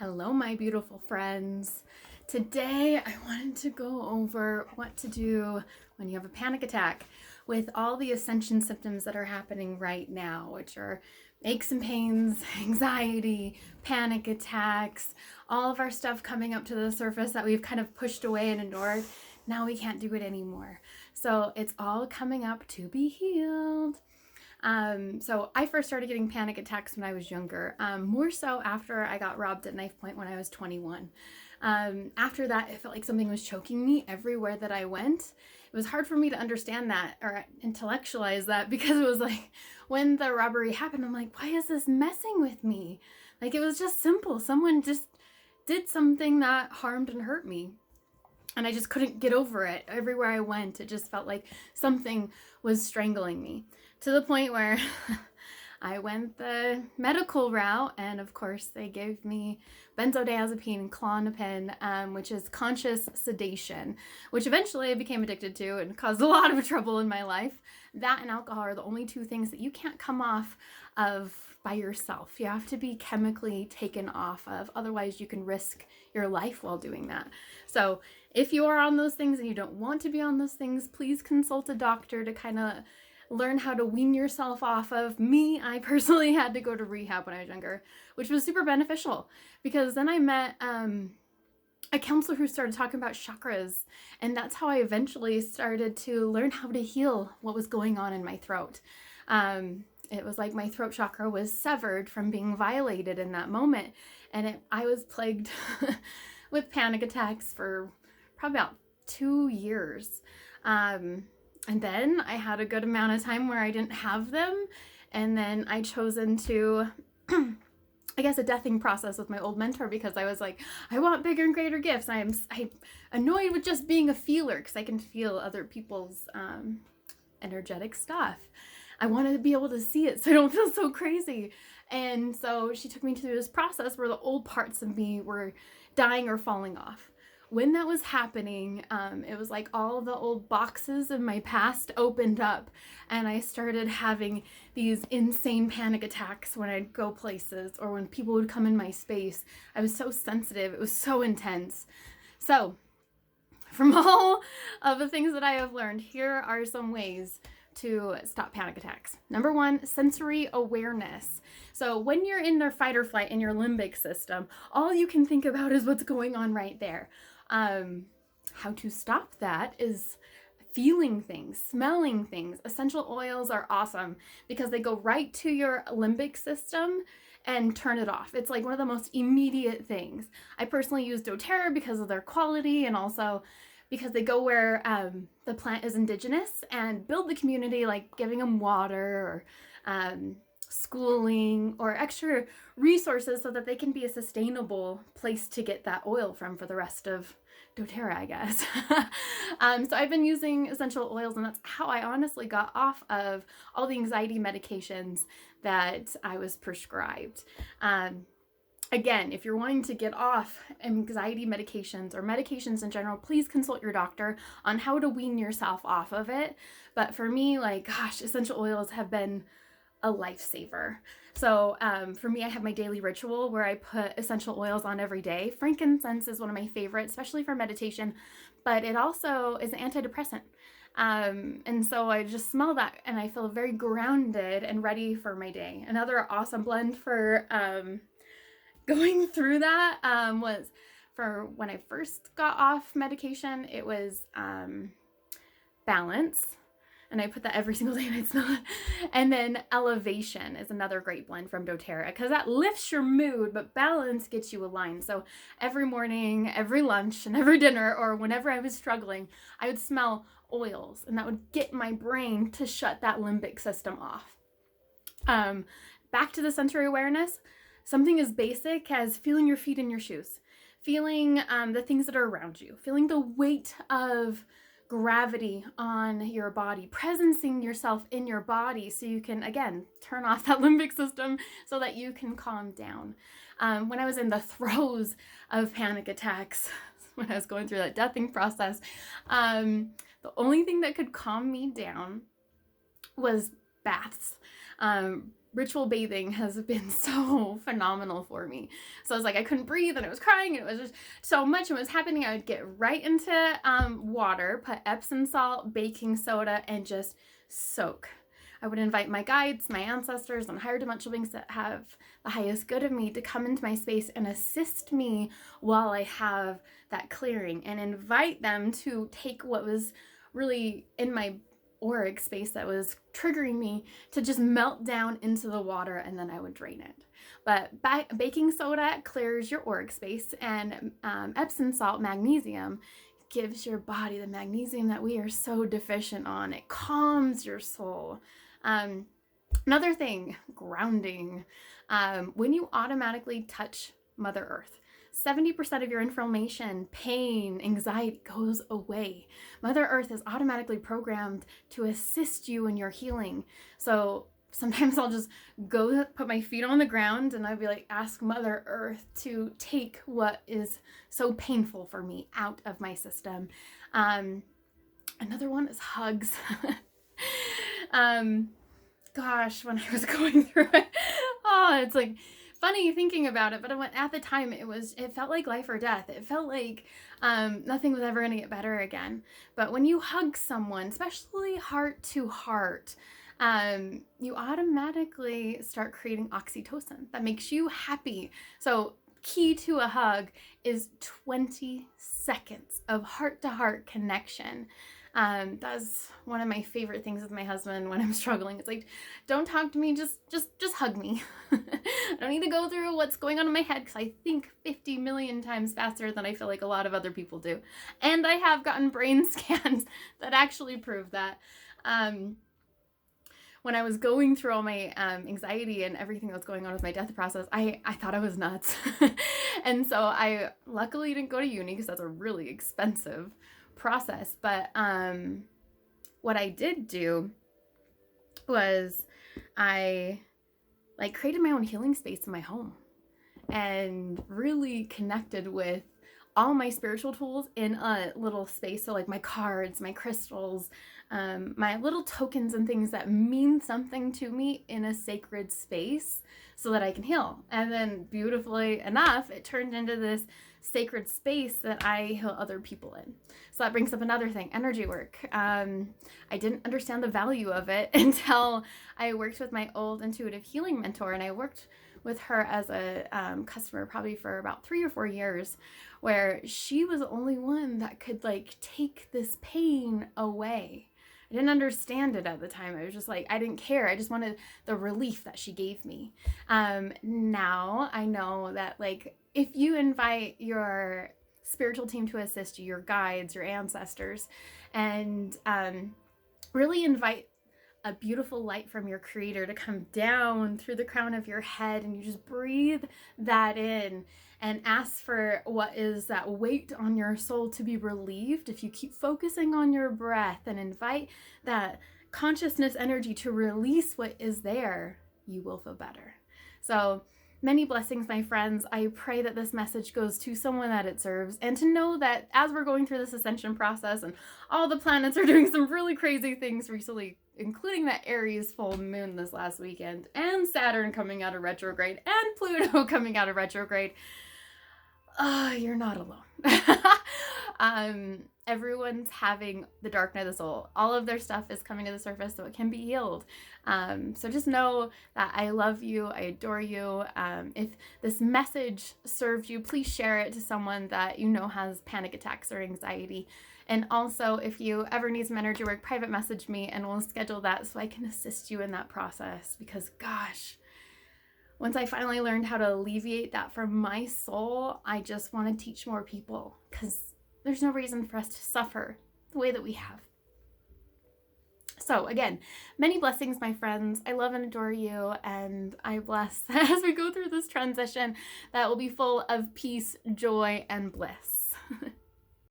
Hello, my beautiful friends. Today, I wanted to go over what to do when you have a panic attack with all the ascension symptoms that are happening right now, which are aches and pains, anxiety, panic attacks, all of our stuff coming up to the surface that we've kind of pushed away and ignored. Now we can't do it anymore. So it's all coming up to be healed. So I first started getting panic attacks when I was younger, more so after I got robbed at knife point when I was 21. After that, it felt like something was choking me everywhere that I went. It was hard for me to understand that or intellectualize that because it was like when the robbery happened, I'm like, why is this messing with me? Like it was just simple. Someone just did something that harmed and hurt me. And I just couldn't get over it. Everywhere I went, it just felt like something was strangling me to the point where I went the medical route, and of course they gave me benzodiazepine and Klonopin, which is conscious sedation, which eventually I became addicted to and caused a lot of trouble in my life. That and alcohol are the only two things that you can't come off of by yourself. You have to be chemically taken off of, otherwise you can risk your life while doing that. So if you are on those things and you don't want to be on those things, please consult a doctor to kind of learn how to wean yourself off of. Me, I personally had to go to rehab when I was younger, which was super beneficial because then I met a counselor who started talking about chakras, and that's how I eventually started to learn how to heal what was going on in my throat. It was like my throat chakra was severed from being violated in that moment, and I was plagued with panic attacks for probably about 2 years. And then I had a good amount of time where I didn't have them. And then I chosen to, I guess, a deathing process with my old mentor because I was like, I want bigger and greater gifts. I'm annoyed with just being a feeler because I can feel other people's energetic stuff. I wanted to be able to see it so I don't feel so crazy. And so she took me through this process where the old parts of me were dying or falling off. When that was happening, it was like all the old boxes of my past opened up, and I started having these insane panic attacks when I'd go places or when people would come in my space. I was so sensitive. It was so intense. So from all of the things that I have learned, here are some ways to stop panic attacks. Number one, sensory awareness. So when you're in their fight or flight in your limbic system, all you can think about is what's going on right there. How to stop that is feeling things, smelling things. Essential oils are awesome because they go right to your limbic system and turn it off. It's like one of the most immediate things. I personally use doTERRA because of their quality and also because they go where the plant is indigenous and build the community, like giving them water or schooling or extra resources so that they can be a sustainable place to get that oil from for the rest of doTERRA, I guess. So I've been using essential oils, and that's how I honestly got off of all the anxiety medications that I was prescribed. Again, if you're wanting to get off anxiety medications or medications in general, please consult your doctor on how to wean yourself off of it. But for me, like, gosh, essential oils have been a lifesaver. So for me, I have my daily ritual where I put essential oils on every day. Frankincense is one of my favorites, especially for meditation, but it also is an antidepressant. And so I just smell that and I feel very grounded and ready for my day. Another awesome blend for going through that was for when I first got off medication, it was Balance. And I put that every single day and I'd smell it. And then Elevation is another great blend from doTERRA because that lifts your mood, but Balance gets you aligned. So every morning, every lunch, and every dinner, or whenever I was struggling, I would smell oils, and that would get my brain to shut that limbic system off. Back to the sensory awareness, something as basic as feeling your feet in your shoes, feeling the things that are around you, feeling the weight of gravity on your body, presencing yourself in your body so you can, again, turn off that limbic system so that you can calm down. When I was in the throes of panic attacks, when I was going through that deathing process, the only thing that could calm me down was baths. ritual bathing has been so phenomenal for me. So I was like, I couldn't breathe and I was crying and it was just so much and was happening. I would get right into water, put Epsom salt, baking soda, and just soak. I would invite my guides, my ancestors, and higher dimensional beings that have the highest good of me to come into my space and assist me while I have that clearing, and invite them to take what was really in my auric space that was triggering me to just melt down into the water, and then I would drain it. But baking soda clears your auric space, and Epsom salt, magnesium, gives your body the magnesium that we are so deficient on. It calms your soul. Another thing, grounding. When you automatically touch Mother Earth, 70% of your inflammation, pain, anxiety goes away. Mother Earth is automatically programmed to assist you in your healing. So sometimes I'll just go put my feet on the ground and I'll be like, ask Mother Earth to take what is so painful for me out of my system. Another one is hugs. Gosh, when I was going through it, it's like funny thinking about it, but at the time it felt like life or death. It felt like nothing was ever going to get better again. But when you hug someone, especially heart to heart, you automatically start creating oxytocin that makes you happy. So key to a hug is 20 seconds of heart to heart connection. That's one of my favorite things with my husband when I'm struggling. It's like, don't talk to me, just hug me. I don't need to go through what's going on in my head, because I think 50 million times faster than I feel like a lot of other people do. And I have gotten brain scans that actually prove that. When I was going through all my anxiety and everything that was going on with my death process, I thought I was nuts. And so I luckily didn't go to uni, because that's a really expensive process. But what I did do was I created my own healing space in my home and really connected with all my spiritual tools in a little space. So like my cards, my crystals, my little tokens and things that mean something to me in a sacred space so that I can heal. And then beautifully enough, it turned into this sacred space that I heal other people in. So that brings up another thing, energy work. I didn't understand the value of it until I worked with my old intuitive healing mentor, and I worked with her as a customer probably for about 3 or 4 years, where she was the only one that could take this pain away. I didn't understand it at the time. I was just like, I didn't care. I just wanted the relief that she gave me. Now I know that if you invite your spiritual team to assist you, your guides, your ancestors, and really invite a beautiful light from your creator to come down through the crown of your head, and you just breathe that in and ask for what is that weight on your soul to be relieved. If you keep focusing on your breath and invite that consciousness energy to release what is there, you will feel better. So many blessings, my friends. I pray that this message goes to someone that it serves, and to know that as we're going through this ascension process and all the planets are doing some really crazy things recently, including that Aries full moon this last weekend, and Saturn coming out of retrograde, and Pluto coming out of retrograde, you're not alone. Everyone's having the dark night of the soul. All of their stuff is coming to the surface so it can be healed. So just know that I love you. I adore you. If this message served you, please share it to someone that you know has panic attacks or anxiety. And also, if you ever need some energy work, private message me and we'll schedule that so I can assist you in that process. Because gosh, once I finally learned how to alleviate that from my soul, I just want to teach more people, because there's no reason for us to suffer the way that we have. So again, many blessings, my friends. I love and adore you, and I bless as we go through this transition that will be full of peace, joy, and bliss.